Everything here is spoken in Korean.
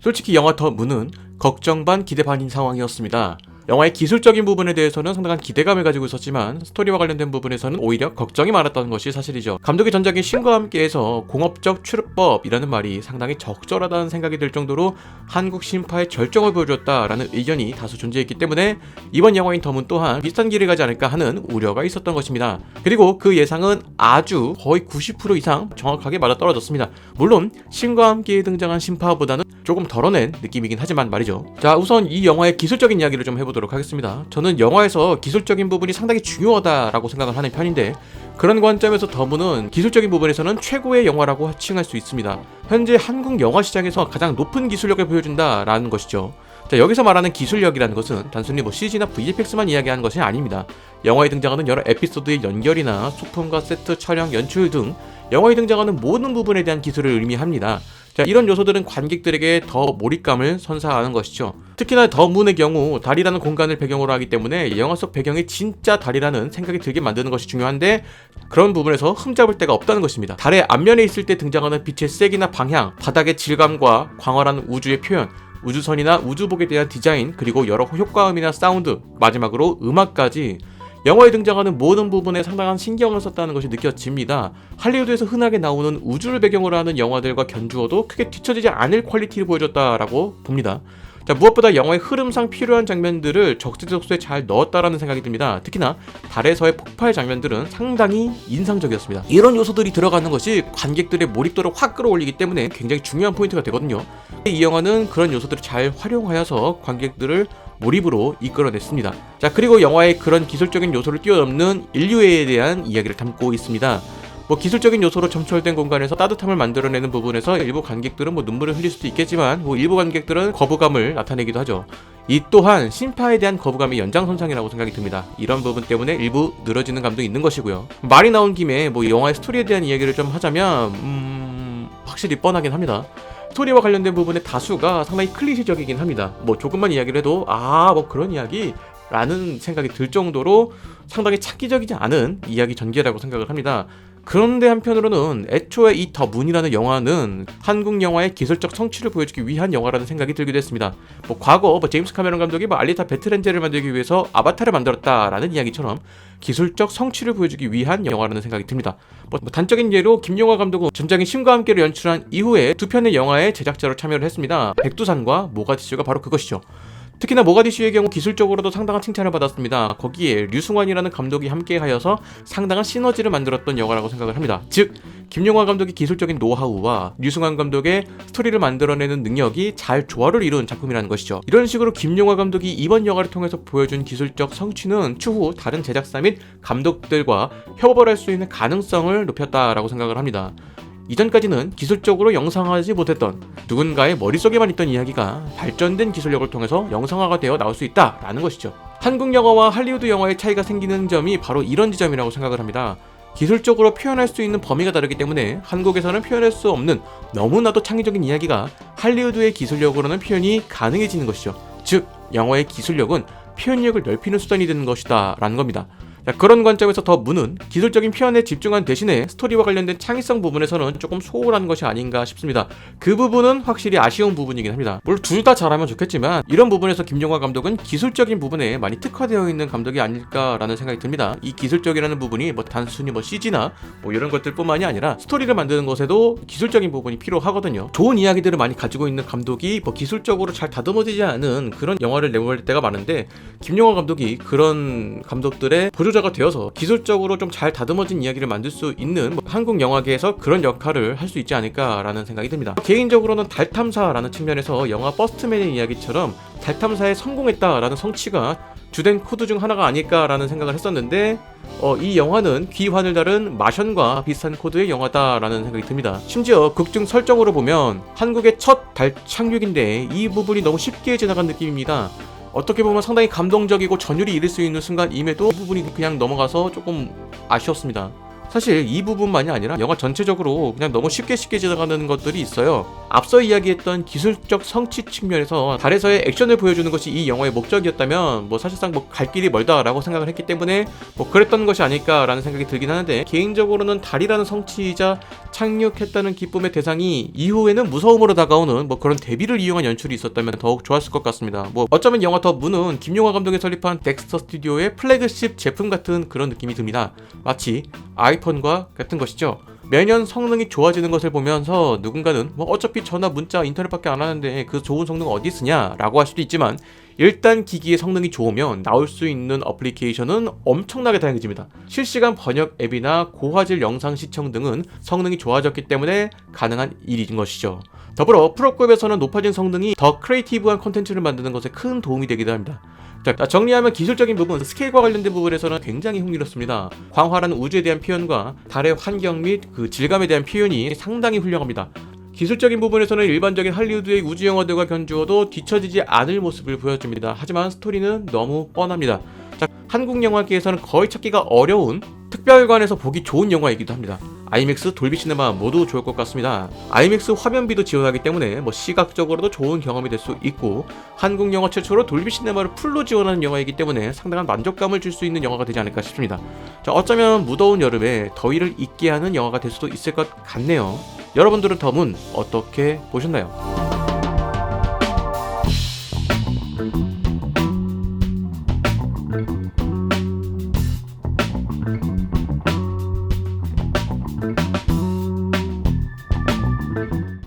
솔직히 영화 더 문은 걱정 반 기대 반인 상황이었습니다. 영화의 기술적인 부분에 대해서는 상당한 기대감을 가지고 있었지만 스토리와 관련된 부분에서는 오히려 걱정이 많았던 것이 사실이죠. 감독의 전작인 신과 함께에서 공업적 출입법이라는 말이 상당히 적절하다는 생각이 들 정도로 한국 신파의 절정을 보여줬다라는 의견이 다수 존재했기 때문에 이번 영화인 덤은 또한 비슷한 길을 가지 않을까 하는 우려가 있었던 것입니다. 그리고 그 예상은 아주 거의 90% 이상 정확하게 맞아떨어졌습니다. 물론 신과 함께 등장한 신파보다는 조금 덜어낸 느낌이긴 하지만 말이죠. 자, 우선 이 영화의 기술적인 이야기를 좀 해보도록 하겠습니다. 저는 영화에서 기술적인 부분이 상당히 중요하다라고 생각을 하는 편인데 그런 관점에서 더문은 기술적인 부분에서는 최고의 영화라고 칭할 수 있습니다. 현재 한국 영화 시장에서 가장 높은 기술력을 보여준다라는 것이죠. 자, 여기서 말하는 기술력이라는 것은 단순히 CG나 VFX만 이야기하는 것이 아닙니다. 영화에 등장하는 여러 에피소드의 연결이나 소품과 세트, 촬영, 연출 등 영화에 등장하는 모든 부분에 대한 기술을 의미합니다. 자, 이런 요소들은 관객들에게 더 몰입감을 선사하는 것이죠. 특히나 더 문의 경우 달이라는 공간을 배경으로 하기 때문에 영화 속 배경이 진짜 달이라는 생각이 들게 만드는 것이 중요한데 그런 부분에서 흠잡을 데가 없다는 것입니다. 달의 앞면에 있을 때 등장하는 빛의 색이나 방향, 바닥의 질감과 광활한 우주의 표현, 우주선이나 우주복에 대한 디자인, 그리고 여러 효과음이나 사운드, 마지막으로 음악까지 영화에 등장하는 모든 부분에 상당한 신경을 썼다는 것이 느껴집니다. 할리우드에서 흔하게 나오는 우주를 배경으로 하는 영화들과 견주어도 크게 뒤처지지 않을 퀄리티를 보여줬다라고 봅니다. 자, 무엇보다 영화의 흐름상 필요한 장면들을 적재적소에 잘 넣었다라는 생각이 듭니다. 특히나 달에서의 폭발 장면들은 상당히 인상적이었습니다. 이런 요소들이 들어가는 것이 관객들의 몰입도를 확 끌어올리기 때문에 굉장히 중요한 포인트가 되거든요. 이 영화는 그런 요소들을 잘 활용하여서 관객들을 몰입으로 이끌어냈습니다. 자, 그리고 영화의 그런 기술적인 요소를 뛰어넘는 인류애에 대한 이야기를 담고 있습니다. 기술적인 요소로 점철된 공간에서 따뜻함을 만들어내는 부분에서 일부 관객들은 눈물을 흘릴 수도 있겠지만 일부 관객들은 거부감을 나타내기도 하죠. 이 또한 신파에 대한 거부감의 연장선상이라고 생각이 듭니다. 이런 부분 때문에 일부 늘어지는 감도 있는 것이고요. 말이 나온 김에 영화의 스토리에 대한 이야기를 좀 하자면 확실히 뻔하긴 합니다. 스토리와 관련된 부분의 다수가 상당히 클리셰적이긴 합니다. 조금만 이야기를 해도 그런 이야기? 라는 생각이 들 정도로 상당히 창의적이지 않은 이야기 전개라고 생각을 합니다. 그런데 한편으로는 애초에 이 더 문이라는 영화는 한국 영화의 기술적 성취를 보여주기 위한 영화라는 생각이 들기도 했습니다. 과거 제임스 카메론 감독이 알리타 배틀엔젤을 만들기 위해서 아바타를 만들었다라는 이야기처럼 기술적 성취를 보여주기 위한 영화라는 생각이 듭니다. 단적인 예로 김용화 감독은 전작인 신과 함께를 연출한 이후에 두 편의 영화의 제작자로 참여를 했습니다. 백두산과 모가디슈가 바로 그것이죠. 특히나 모가디슈의 경우 기술적으로도 상당한 칭찬을 받았습니다. 거기에 류승환이라는 감독이 함께하여서 상당한 시너지를 만들었던 영화라고 생각을 합니다. 즉, 김용화 감독의 기술적인 노하우와 류승환 감독의 스토리를 만들어내는 능력이 잘 조화를 이룬 작품이라는 것이죠. 이런 식으로 김용화 감독이 이번 영화를 통해서 보여준 기술적 성취는 추후 다른 제작사 및 감독들과 협업을 할 수 있는 가능성을 높였다라고 생각을 합니다. 이전까지는 기술적으로 영상화하지 못했던 누군가의 머릿속에만 있던 이야기가 발전된 기술력을 통해서 영상화가 되어 나올 수 있다라는 것이죠. 한국 영화와 할리우드 영화의 차이가 생기는 점이 바로 이런 지점이라고 생각을 합니다. 기술적으로 표현할 수 있는 범위가 다르기 때문에 한국에서는 표현할 수 없는 너무나도 창의적인 이야기가 할리우드의 기술력으로는 표현이 가능해지는 것이죠. 즉, 영화의 기술력은 표현력을 넓히는 수단이 되는 것이다 라는 겁니다. 자, 그런 관점에서 더 문은 기술적인 표현에 집중한 대신에 스토리와 관련된 창의성 부분에서는 조금 소홀한 것이 아닌가 싶습니다. 그 부분은 확실히 아쉬운 부분이긴 합니다. 물론 둘 다 잘하면 좋겠지만 이런 부분에서 김용화 감독은 기술적인 부분에 많이 특화되어 있는 감독이 아닐까라는 생각이 듭니다. 이 기술적이라는 부분이 단순히 CG나 이런 것들뿐만이 아니라 스토리를 만드는 것에도 기술적인 부분이 필요하거든요. 좋은 이야기들을 많이 가지고 있는 감독이 기술적으로 잘 다듬어지지 않은 그런 영화를 내볼 때가 많은데 김용화 감독이 그런 감독들의 보조자가 되어서 기술적으로 좀 잘 다듬어진 이야기를 만들 수 있는 한국 영화계에서 그런 역할을 할 수 있지 않을까라는 생각이 듭니다. 개인적으로는 달 탐사라는 측면에서 영화 버스트맨의 이야기처럼 달 탐사에 성공했다라는 성취가 주된 코드 중 하나가 아닐까라는 생각을 했었는데 이 영화는 귀환을 다룬 마션과 비슷한 코드의 영화다라는 생각이 듭니다. 심지어 극중 설정으로 보면 한국의 첫 달 착륙인데 이 부분이 너무 쉽게 지나간 느낌입니다. 어떻게 보면 상당히 감동적이고 전율이 이를 수 있는 순간임에도 이 부분이 그냥 넘어가서 조금 아쉬웠습니다. 사실 이 부분만이 아니라 영화 전체적으로 그냥 너무 쉽게 지나가는 것들이 있어요. 앞서 이야기했던 기술적 성취 측면에서 달에서의 액션을 보여주는 것이 이 영화의 목적이었다면 사실상 갈 길이 멀다라고 생각을 했기 때문에 그랬던 것이 아닐까라는 생각이 들긴 하는데, 개인적으로는 달이라는 성취이자 착륙했다는 기쁨의 대상이 이후에는 무서움으로 다가오는 그런 대비를 이용한 연출이 있었다면 더욱 좋았을 것 같습니다. 어쩌면 영화 더 문은 김용화 감독이 설립한 덱스터 스튜디오의 플래그십 제품 같은 그런 느낌이 듭니다. 마치 아이폰과 같은 것이죠. 매년 성능이 좋아지는 것을 보면서 누군가는 어차피 전화, 문자, 인터넷밖에 안 하는데 그 좋은 성능 어디 쓰냐 라고 할 수도 있지만, 일단 기기의 성능이 좋으면 나올 수 있는 어플리케이션은 엄청나게 다양해집니다. 실시간 번역 앱이나 고화질 영상 시청 등은 성능이 좋아졌기 때문에 가능한 일인 것이죠. 더불어 프로급에서는 높아진 성능이 더 크리에이티브한 콘텐츠를 만드는 것에 큰 도움이 되기도 합니다. 자, 정리하면 기술적인 부분, 스케일과 관련된 부분에서는 굉장히 흥미롭습니다. 광활한 우주에 대한 표현과 달의 환경 및 그 질감에 대한 표현이 상당히 훌륭합니다. 기술적인 부분에서는 일반적인 할리우드의 우주 영화들과 견주어도 뒤처지지 않을 모습을 보여줍니다. 하지만 스토리는 너무 뻔합니다. 자, 한국 영화계에서는 거의 찾기가 어려운 특별관에서 보기 좋은 영화이기도 합니다. 아이맥스, 돌비 시네마 모두 좋을 것 같습니다. 아이맥스 화면비도 지원하기 때문에 시각적으로도 좋은 경험이 될 수 있고, 한국 영화 최초로 돌비 시네마를 풀로 지원하는 영화이기 때문에 상당한 만족감을 줄 수 있는 영화가 되지 않을까 싶습니다. 자, 어쩌면 무더운 여름에 더위를 잊게 하는 영화가 될 수도 있을 것 같네요. 여러분들은 더 문 어떻게 보셨나요?